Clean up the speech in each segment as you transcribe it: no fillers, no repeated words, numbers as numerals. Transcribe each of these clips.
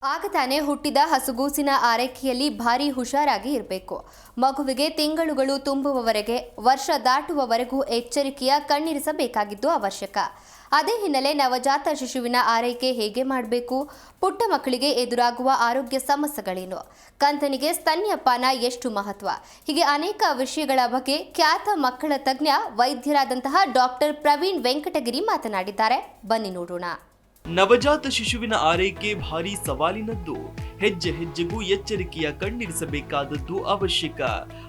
ಆಗ ತಾನೇ ಹುಟ್ಟಿದ ಹಸುಗೂಸಿನ ಆರೈಕೆಯಲ್ಲಿ ಭಾರಿ ಹುಷಾರಾಗಿ ಇರಬೇಕು. ಮಗುವಿಗೆ ತಿಂಗಳುಗಳು ತುಂಬುವವರೆಗೆ, ವರ್ಷ ದಾಟುವವರೆಗೂ ಎಚ್ಚರಿಕೆಯ ಕಣ್ಣಿರಿಸಬೇಕಾಗಿದ್ದು ಅವಶ್ಯಕ. ಅದೇ ಹಿನ್ನೆಲೆ ನವಜಾತ ಶಿಶುವಿನ ಆರೈಕೆ ಹೇಗೆ ಮಾಡಬೇಕು, ಪುಟ್ಟ ಮಕ್ಕಳಿಗೆ ಎದುರಾಗುವ ಆರೋಗ್ಯ ಸಮಸ್ಯೆಗಳೇನು, ಕಂದನಿಗೆ ಸ್ತನ್ಯಪಾನ ಎಷ್ಟು ಮಹತ್ವ, ಹೀಗೆ ಅನೇಕ ವಿಷಯಗಳ ಬಗ್ಗೆ ಖ್ಯಾತ ಮಕ್ಕಳ ತಜ್ಞ ವೈದ್ಯರಾದಂತಹ ಡಾಕ್ಟರ್ ಪ್ರವೀಣ್ ವೆಂಕಟಗಿರಿ ಮಾತನಾಡಿದ್ದಾರೆ. ಬನ್ನಿ ನೋಡೋಣ. ನವಜಾತ ಶಿಶುವಿನ ಆರೈಕೆ ಭಾರಿ ಸವಾಲಿನದ್ದು. ಹೆಜ್ಜೆ ಹೆಜ್ಜೆಗೂ ಎಚ್ಚರಿಕೆಯ ಕಣ್ಣಿರಿಸಬೇಕಾದದ್ದು ಅವಶ್ಯಕ.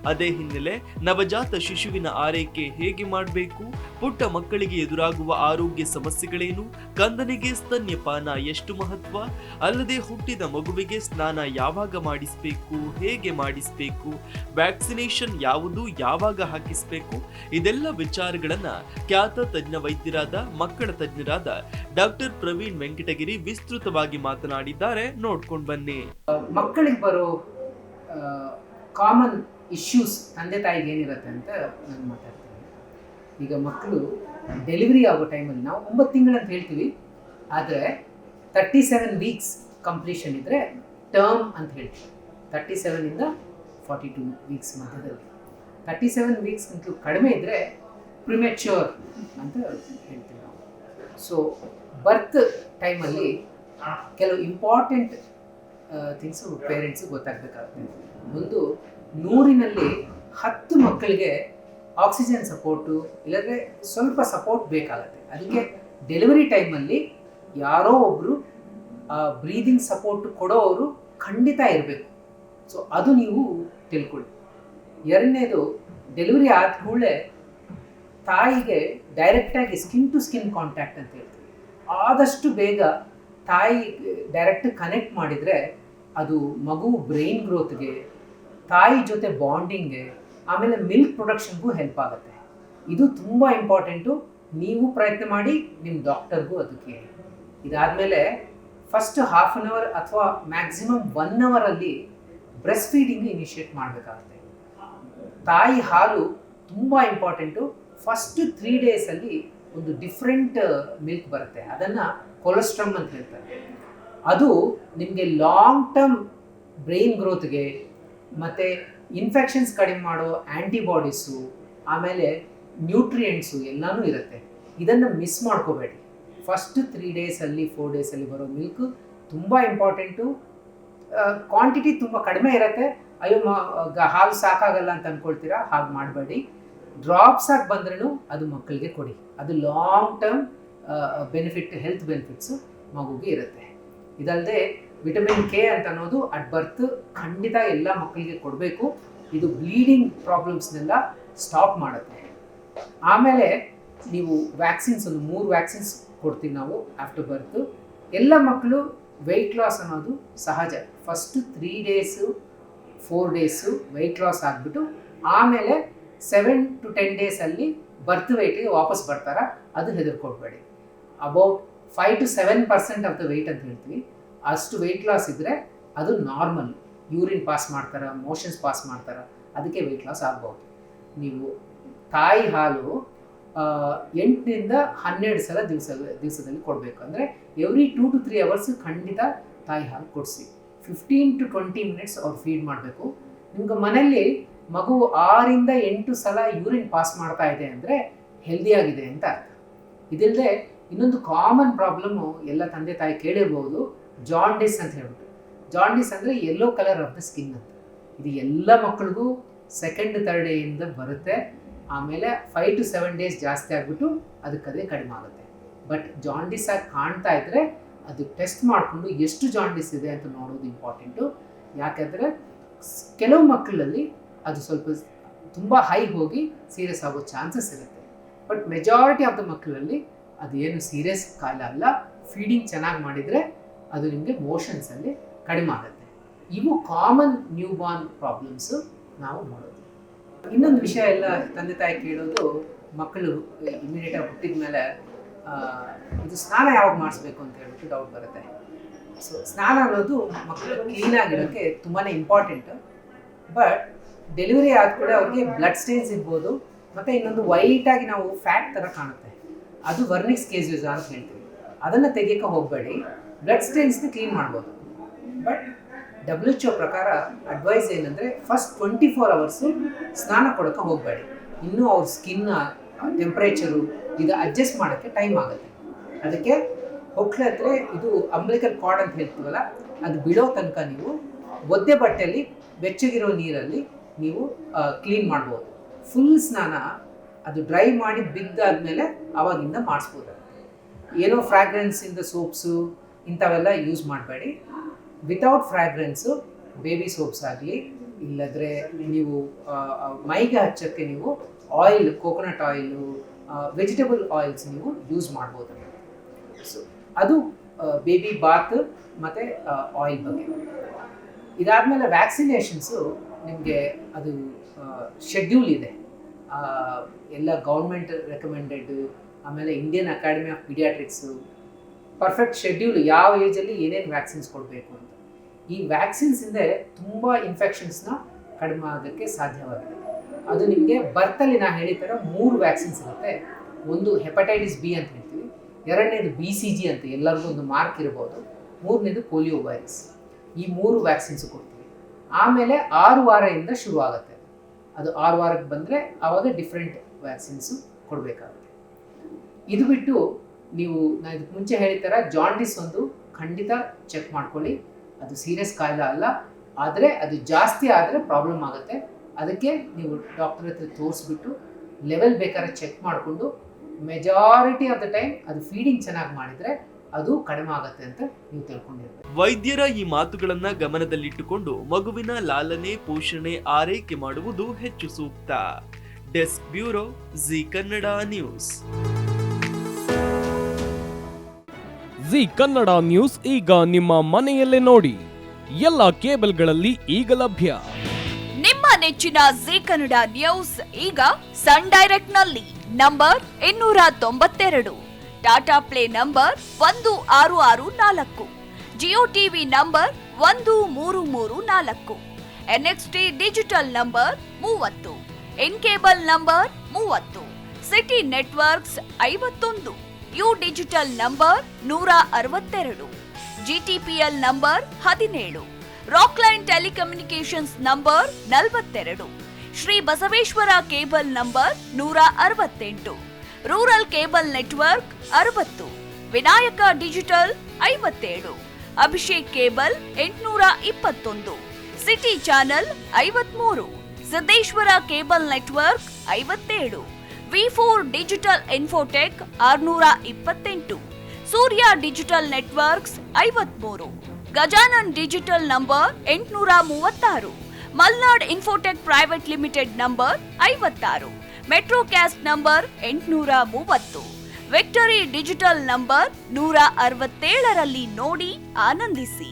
ಅದೇ ಹಿನ್ನೆಲೆ ನವಜಾತ ಶಿಶುವಿನ ಆರೈಕೆ ಹೇಗೆ ಮಾಡಬೇಕು, ಪುಟ್ಟ ಮಕ್ಕಳಿಗೆ ಎದುರಾಗುವ ಆರೋಗ್ಯ ಸಮಸ್ಯೆಗಳೇನು, ಕಂದನಿಗೆ ಸ್ತನ್ಯಪಾನ ಎಷ್ಟು ಮಹತ್ವ, ಅಲ್ಲದೆ ಹುಟ್ಟಿದ ಮಗುವಿಗೆ ಸ್ನಾನ ಯಾವಾಗ ಮಾಡಿಸಬೇಕು, ಹೇಗೆ ಮಾಡಿಸಬೇಕು, ವ್ಯಾಕ್ಸಿನೇಷನ್ ಯಾವುದು ಯಾವಾಗ ಹಾಕಿಸಬೇಕು, ಇದೆಲ್ಲ ವಿಚಾರಗಳನ್ನ ಖ್ಯಾತ ತಜ್ಞ ವೈದ್ಯರಾದ ಮಕ್ಕಳ ತಜ್ಞರಾದ ಡಾಕ್ಟರ್ ಪ್ರವೀಣ್ ವೆಂಕಟಗಿರಿ ವಿಸ್ತೃತವಾಗಿ ಮಾತನಾಡಿದ್ದಾರೆ. ನೋಡ್ಕೊಂಡು ಬನ್ನಿ. ಮಕ್ಕಳಿಗೆ ಬರೋ ಕಾಮನ್ ಇಶ್ಯೂಸ್ ತಂದೆ ತಾಯಿಗೆ ಏನಿರುತ್ತೆ ಅಂತ ನಾನು ಮಾತಾಡ್ತೀನಿ. ಈಗ ಮಕ್ಕಳು ಡೆಲಿವರಿ ಆಗೋ ಟೈಮಲ್ಲಿ ನಾವು 9 ತಿಂಗಳು ಅಂತ ಹೇಳ್ತೀವಿ, ಆದರೆ 37 ವೀಕ್ಸ್ ಕಂಪ್ಲೀಷನ್ ಇದ್ದರೆ ಟರ್ಮ್ ಅಂತ ಹೇಳ್ತೀವಿ. 37ಇಂದ 42 ವೀಕ್ಸ್ ಮಧ್ಯದಲ್ಲಿ. 37 ವೀಕ್ಸ್ಗಿಂತಲೂ ಕಡಿಮೆ ಇದ್ದರೆ ಪ್ರಿಮೆಚ್ಯೂರ್ ಅಂತ ಹೇಳ್ತೀವಿ ನಾವು. ಸೊ ಬರ್ತ್ ಟೈಮಲ್ಲಿ ಕೆಲವು ಇಂಪಾರ್ಟೆಂಟ್ ಥಿಂಗ್ಸು ಪೇರೆಂಟ್ಸು ಗೊತ್ತಾಗಬೇಕಾಗುತ್ತೆ. ಒಂದು 100ರಲ್ಲಿ 10 ಮಕ್ಕಳಿಗೆ ಆಕ್ಸಿಜನ್ ಸಪೋರ್ಟು ಇಲ್ಲದ್ರೆ ಸ್ವಲ್ಪ ಸಪೋರ್ಟ್ ಬೇಕಾಗುತ್ತೆ. ಅದಕ್ಕೆ ಡೆಲಿವರಿ ಟೈಮಲ್ಲಿ ಯಾರೋ ಒಬ್ಬರು ಬ್ರೀದಿಂಗ್ ಸಪೋರ್ಟ್ ಕೊಡೋವರು ಖಂಡಿತ ಇರಬೇಕು. ಸೊ ಅದು ನೀವು ತಿಳ್ಕೊಳ್ಳಿ. ಎರಡನೇದು, ಡೆಲಿವರಿ ಆದ ಕೂಡಲೇ ತಾಯಿಗೆ ಡೈರೆಕ್ಟಾಗಿ ಸ್ಕಿನ್ ಟು ಸ್ಕಿನ್ ಕಾಂಟ್ಯಾಕ್ಟ್ ಅಂತ ಹೇಳ್ತೀವಿ. ಆದಷ್ಟು ಬೇಗ ತಾಯಿ ಡೈರೆಕ್ಟ್ ಕನೆಕ್ಟ್ ಮಾಡಿದರೆ ಅದು ಮಗು ಬ್ರೈನ್ ಗ್ರೋತ್ಗೆ, ತಾಯಿ ಜೊತೆ ಬಾಂಡಿಂಗ್ಗೆ, ಆಮೇಲೆ ಮಿಲ್ಕ್ ಪ್ರೊಡಕ್ಷನ್ಗೂ ಹೆಲ್ಪ್ ಆಗುತ್ತೆ. ಇದು ತುಂಬ ಇಂಪಾರ್ಟೆಂಟು. ನೀವು ಪ್ರಯತ್ನ ಮಾಡಿ, ನಿಮ್ಮ ಡಾಕ್ಟರ್ಗೂ ಅದು ಕೇಳಿ. ಇದಾದಮೇಲೆ ಫಸ್ಟ್ ಹಾಫ್ ಆನ್ ಅವರ್ ಅಥವಾ ಮ್ಯಾಕ್ಸಿಮಮ್ 1 ಅವರಲ್ಲಿ ಬ್ರೆಸ್ಟ್ ಫೀಡಿಂಗ್ ಇನಿಷಿಯೇಟ್ ಮಾಡಬೇಕಾಗುತ್ತೆ. ತಾಯಿ ಹಾಲು ತುಂಬ ಇಂಪಾರ್ಟೆಂಟು. ಫಸ್ಟ್ 3 ಡೇಸಲ್ಲಿ ಒಂದು ಡಿಫ್ರೆಂಟ್ ಮಿಲ್ಕ್ ಬರುತ್ತೆ, ಅದನ್ನು ಕೊಲೆಸ್ಟ್ರಮ್ ಅಂತ ಹೇಳ್ತಾರೆ. ಅದು ನಿಮಗೆ ಲಾಂಗ್ ಟರ್ಮ್ ಬ್ರೈನ್ ಗ್ರೋತ್ಗೆ ಮತ್ತು ಇನ್ಫೆಕ್ಷನ್ಸ್ ಕಡಿಮೆ ಮಾಡೋ ಆ್ಯಂಟಿಬಾಡೀಸು, ಆಮೇಲೆ ನ್ಯೂಟ್ರಿಯೆಂಟ್ಸು ಎಲ್ಲನೂ ಇರುತ್ತೆ. ಇದನ್ನು ಮಿಸ್ ಮಾಡ್ಕೋಬೇಡಿ. ಫಸ್ಟ್ 3 ಡೇಸಲ್ಲಿ 4 ಡೇಸಲ್ಲಿ ಬರೋ ಮಿಲ್ಕ್ ತುಂಬ ಇಂಪಾರ್ಟೆಂಟು. ಕ್ವಾಂಟಿಟಿ ತುಂಬ ಕಡಿಮೆ ಇರುತ್ತೆ. ಅಯ್ಯೋ ಹಾಲು ಸಾಕಾಗಲ್ಲ ಅಂತ ಅಂದ್ಕೊಳ್ತೀರಾ, ಹಾಗೆ ಮಾಡಬೇಡಿ. ಡ್ರಾಪ್ಸ್ ಆಗಿ ಬಂದ್ರೂ ಅದು ಮಕ್ಕಳಿಗೆ ಕೊಡಿ. ಅದು long term benefit, health benefits ಮಗುಗೆ ಇರುತ್ತೆ. ಇದಲ್ಲದೆ ವಿಟಮಿನ್ ಕೆ ಅಂತ ಅನ್ನೋದು ಅಟ್ ಬರ್ತ್ ಖಂಡಿತ ಎಲ್ಲ ಮಕ್ಕಳಿಗೆ ಕೊಡಬೇಕು. ಇದು ಬ್ಲೀಡಿಂಗ್ ಪ್ರಾಬ್ಲಮ್ಸ್ನೆಲ್ಲ ಸ್ಟಾಪ್ ಮಾಡುತ್ತೆ. ಆಮೇಲೆ ನೀವು ವ್ಯಾಕ್ಸಿನ್ಸ್ ಒಂದು 3 ವ್ಯಾಕ್ಸಿನ್ಸ್ ಕೊಡ್ತೀವಿ ನಾವು ಆಫ್ಟರ್ ಬರ್ತು. ಎಲ್ಲ ಮಕ್ಕಳು ವೆಯ್ಟ್ ಲಾಸ್ ಅನ್ನೋದು ಸಹಜ. First 3 days 4 days weight loss ಆಗಿಬಿಟ್ಟು ಆಮೇಲೆ 7 to 10 ಡೇಸಲ್ಲಿ ಬರ್ತ್ ವೆಯ್ಟಿಗೆ ವಾಪಸ್ ಬರ್ತಾರ, ಅದು ಹೆದರ್ಕೊಡ್ಬೇಡಿ. About 5 to 7% of the weight ಅಂತ ಹೇಳ್ತೀವಿ. ಅಷ್ಟು ವೆಯ್ಟ್ ಲಾಸ್ ಇದ್ದರೆ ಅದು ನಾರ್ಮಲ್. ಯೂರಿನ್ ಪಾಸ್ ಮಾಡ್ತಾರೆ, ಮೋಷನ್ಸ್ ಪಾಸ್ ಮಾಡ್ತಾರೆ, ಅದಕ್ಕೆ ವೆಯ್ಟ್ ಲಾಸ್ ಆಗ್ಬೋದು. ನೀವು ತಾಯಿ ಹಾಲು 8ರಿಂದ 12 ಸಲ ದಿವಸದಲ್ಲಿ ಕೊಡಬೇಕು. ಅಂದರೆ ಎವ್ರಿ 2 to 3 ಅವರ್ಸ್ ಖಂಡಿತ ತಾಯಿ ಹಾಲು ಕೊಡಿಸಿ. 15 to 20 ಮಿನಿಟ್ಸ್ ಅವ್ರು ಫೀಡ್ ಮಾಡಬೇಕು. ನಿಮ್ಗೆ ಮನೆಯಲ್ಲಿ ಮಗು 6ರಿಂದ 8 ಸಲ ಯೂರಿನ್ ಪಾಸ್ ಮಾಡ್ತಾ ಇದೆ ಅಂದರೆ ಹೆಲ್ದಿಯಾಗಿದೆ ಅಂತ ಅರ್ಥ. ಇದಿಲ್ಲದೆ ಇನ್ನೊಂದು ಕಾಮನ್ ಪ್ರಾಬ್ಲಮ್ಮು ಎಲ್ಲ ತಂದೆ ತಾಯಿ ಕೇಳಿರ್ಬೋದು, ಜಾಂಡಿಸ್ ಅಂತ ಹೇಳ್ಬಿಟ್ಟು. ಜಾಂಡಿಸ್ ಅಂದರೆ yellow colour of the skin ಅಂತ. ಇದು ಎಲ್ಲ ಮಕ್ಕಳಿಗೂ 2nd 3rd ಡೇಯಿಂದ ಬರುತ್ತೆ. ಆಮೇಲೆ 5 to 7 ಡೇಸ್ ಜಾಸ್ತಿ ಆಗಿಬಿಟ್ಟು ಅದಕ್ಕದೇ ಕಡಿಮೆ ಆಗುತ್ತೆ. ಬಟ್ ಜಾಂಡಿಸ್ ಆಗಿ ಕಾಣ್ತಾ ಇದ್ದರೆ ಅದು ಟೆಸ್ಟ್ ಮಾಡಿಕೊಂಡು ಎಷ್ಟು ಜಾಂಡಿಸ್ ಇದೆ ಅಂತ ನೋಡೋದು ಇಂಪಾರ್ಟೆಂಟು. ಯಾಕೆಂದರೆ ಕೆಲವು ಮಕ್ಕಳಲ್ಲಿ ಅದು ಸ್ವಲ್ಪ ತುಂಬ ಹೈ ಹೋಗಿ ಸೀರಿಯಸ್ ಆಗೋ ಚಾನ್ಸಸ್ ಇರುತ್ತೆ. ಬಟ್ ಮೆಜಾರಿಟಿ ಆಫ್ ದ ಮಕ್ಕಳಲ್ಲಿ ಅದು ಏನು ಸೀರಿಯಸ್ ಕಾಯಿಲೆ ಅಲ್ಲ. ಫೀಡಿಂಗ್ ಚೆನ್ನಾಗಿ ಮಾಡಿದರೆ ಅದು ನಿಮಗೆ ಮೋಷನ್ಸಲ್ಲಿ ಕಡಿಮೆ ಆಗುತ್ತೆ. ಇವು ಕಾಮನ್ ನ್ಯೂ ಬಾರ್ನ್ ಪ್ರಾಬ್ಲಮ್ಸು ನಾವು ನೋಡೋದು. ಇನ್ನೊಂದು ವಿಷಯ ಎಲ್ಲ ತಂದೆ ತಾಯಿ ಕೇಳೋದು, ಮಕ್ಕಳು ಇಮಿಡಿಯೇಟಾಗಿ ಹುಟ್ಟಿದ ಮೇಲೆ ಇದು ಸ್ನಾನ ಯಾವಾಗ ಮಾಡಿಸ್ಬೇಕು ಅಂತ ಹೇಳ್ಬಿಟ್ಟು ಡೌಟ್ ಬರುತ್ತೆ. ಸೊ ಸ್ನಾನ ಅನ್ನೋದು ಮಕ್ಕಳು ಕ್ಲೀನಾಗಿರೋಕ್ಕೆ ತುಂಬಾ ಇಂಪಾರ್ಟೆಂಟು. ಬಟ್ ಡೆಲಿವರಿ ಆದ ಕೂಡ ಅವ್ರಿಗೆ ಬ್ಲಡ್ ಸ್ಟೇನ್ಸ್ ಇರ್ಬೋದು, ಮತ್ತು ಇನ್ನೊಂದು ವೈಟಾಗಿ ನಾವು ಫ್ಯಾಟ್ ಥರ ಕಾಣುತ್ತೆ, ಅದು ವರ್ನಿಕ್ಸ್ ಕೇಸಿಯೋಸಾ ಅಂತ ಹೇಳ್ತೀವಿ. ಅದನ್ನು ತೆಗಿಯೋಕ್ಕೆ ಹೋಗಬೇಡಿ. ಬ್ಲಡ್ ಸ್ಟೇನ್ಸ್ನ ಕ್ಲೀನ್ ಮಾಡ್ಬೋದು. ಬಟ್ WHO ಪ್ರಕಾರ ಅಡ್ವೈಸ್ ಏನಂದರೆ ಫಸ್ಟ್ 24 ಅವರ್ಸು ಸ್ನಾನ ಕೊಡೋಕ್ಕೆ ಹೋಗಬೇಡಿ. ಇನ್ನೂ ಅವ್ರ ಸ್ಕಿನ್ನ ಟೆಂಪ್ರೇಚರು ಇದು ಅಡ್ಜಸ್ಟ್ ಮಾಡೋಕ್ಕೆ ಟೈಮ್ ಆಗುತ್ತೆ. ಅದಕ್ಕೆ ಹೊಕ್ಕಳ ಹತ್ರ ಇದು ಅಂಬ್ಲಿಕಲ್ ಕಾರ್ಡ್ ಅಂತ ಹೇಳ್ತೀವಲ್ಲ, ಅದು ಬಿಡೋ ತನಕ ನೀವು ಒದ್ದೆ ಬಟ್ಟೆಯಲ್ಲಿ ಬೆಚ್ಚಗಿರೋ ನೀರಲ್ಲಿ ನೀವು ಕ್ಲೀನ್ ಮಾಡ್ಬೋದು. ಫುಲ್ ಸ್ನಾನ ಅದು ಡ್ರೈ ಮಾಡಿ ಬಿದ್ದಾದ್ಮೇಲೆ ಅವಾಗಿಂದ ಮಾಡಿಸ್ಬೋದು. ಏನೋ ಫ್ರಾಗ್ರೆನ್ಸಿಂದ ಸೋಪ್ಸು ಇಂಥವೆಲ್ಲ ಯೂಸ್ ಮಾಡಬೇಡಿ. ವಿತೌಟ್ ಫ್ರಾಗ್ರೆನ್ಸು ಬೇಬಿ ಸೋಪ್ಸ್ ಆಗಲಿ, ಇಲ್ಲದ್ರೆ ನೀವು ಮೈಗೆ ಹಚ್ಚೋಕ್ಕೆ ನೀವು oil, coconut oil, vegetable oils ನೀವು ಯೂಸ್ ಮಾಡ್ಬೋದು. ಸೊ ಅದು ಬೇಬಿ ಬಾತ್ ಮತ್ತು ಆಯಿಲ್ ಬಗ್ಗೆ. ಇದಾದಮೇಲೆ ವ್ಯಾಕ್ಸಿನೇಷನ್ಸು ನಿಮಗೆ ಅದು ಶೆಡ್ಯೂಲ್ ಇದೆ, ಎಲ್ಲ ಗೌರ್ಮೆಂಟ್ ರೆಕಮೆಂಡೆಡ್, ಆಮೇಲೆ Indian academy of ಪೀಡಿಯಾಟ್ರಿಕ್ಸು perfect schedule ಯಾವ ಏಜಲ್ಲಿ ಏನೇನು ವ್ಯಾಕ್ಸಿನ್ಸ್ ಕೊಡಬೇಕು ಅಂತ. ಈ ವ್ಯಾಕ್ಸಿನ್ಸಿಂದ ತುಂಬ ಇನ್ಫೆಕ್ಷನ್ಸ್ನ ಕಡಿಮೆ ಆಗೋಕ್ಕೆ ಸಾಧ್ಯವಾಗಿದೆ. ಅದು ನಿಮಗೆ ಬರ್ತಲ್ಲಿ ನಾ ಹೇಳಿದ ಥರ 3 ವ್ಯಾಕ್ಸಿನ್ಸ್ ಇರುತ್ತೆ. ಒಂದು ಹೆಪಟೈಟಿಸ್ ಬಿ ಅಂತ ಹೇಳ್ತೀವಿ, ಎರಡನೇದು BCG ಅಂತ ಎಲ್ಲರಿಗೂ ಒಂದು ಮಾರ್ಕ್ ಇರ್ಬೋದು, ಮೂರನೇದು ಪೋಲಿಯೋ ವೈರಸ್. ಈ 3 ವ್ಯಾಕ್ಸಿನ್ಸ್ ಕೊಡ್ತೀವಿ. ಆಮೇಲೆ 6 ವಾರದಿಂದ ಶುರು ಆಗುತ್ತೆ. ಅದು 6 ವಾರಕ್ಕೆ ಬಂದರೆ ಆವಾಗ ಡಿಫ್ರೆಂಟ್ ವ್ಯಾಕ್ಸಿನ್ಸು ಕೊಡಬೇಕಾಗುತ್ತೆ. ಇದು ಬಿಟ್ಟು ನೀವು ನಾನು ಇದಕ್ಕೆ ಮುಂಚೆ ಹೇಳಿದ ಥರ ಜಾಂಡಿಸ್ ಒಂದು ಖಂಡಿತ ಚೆಕ್ ಮಾಡ್ಕೊಳ್ಳಿ. ಅದು ಸೀರಿಯಸ್ ಕಾಯಿಲೆ ಅಲ್ಲ, ಆದರೆ ಅದು ಜಾಸ್ತಿ ಆದರೆ ಪ್ರಾಬ್ಲಮ್ ಆಗುತ್ತೆ. ಅದಕ್ಕೆ ನೀವು ಡಾಕ್ಟರ್ ಹತ್ರ ತೋರಿಸ್ಬಿಟ್ಟು ಲೆವೆಲ್ ಬೇಕಾದ್ರೆ ಚೆಕ್ ಮಾಡಿಕೊಂಡು ಮೆಜಾರಿಟಿ ಆಫ್ ದ ಟೈಮ್ ಅದು ಫೀಡಿಂಗ್ ಚೆನ್ನಾಗಿ ಮಾಡಿದರೆ ಅದು ಕಡಿಮೆ ಆಗುತ್ತೆ ಅಂತ ನೀವು ತಿಳ್ಕೊಂಡಿರ್ಬೇಕು. ವೈದ್ಯರ ಈ ಮಾತುಗಳನ್ನ ಗಮನದಲ್ಲಿಟ್ಟುಕೊಂಡು ಮಗುವಿನ ಲಾಲನೆ, ಪೋಷಣೆ, ಆರೈಕೆ ಮಾಡುವುದು ಹೆಚ್ಚು ಸೂಕ್ತ. Desk bureau, G Kannada news. G Kannada news ಈಗ ನಿಮ್ಮ ಮನೆಯಲ್ಲೇ ನೋಡಿ. ಎಲ್ಲ ಕೇಬಲ್ಗಳಲ್ಲಿ ಈಗ ಲಭ್ಯ. ನಿಮ್ಮ ನೆಚ್ಚಿನ ಜಿ ಕನ್ನಡ ನ್ಯೂಸ್ ಈಗ ಸನ್ ಡೈರೆಕ್ಟ್ ನಲ್ಲಿ number 292, Tata play number 1664, Jio TV number 1334, NXT digital number 30, in cable number 30, city networks 51, U digital number 162, GTPL number 17, Rockline telecommunications number 42, Shri Basaveshwara cable number 168, rural cable network 60, Vinayaka digital 57, Abhishek cable 821, city channel 53, Siddeshwara cable network 57, V4 digital Infotech 628, Surya digital networks 53, Gajanan digital number 836, Malnad infotech private limited number 56, Metrocast number 830, victory digital number 167ರಲ್ಲಿ ನೋಡಿ ಆನಂದಿಸಿ.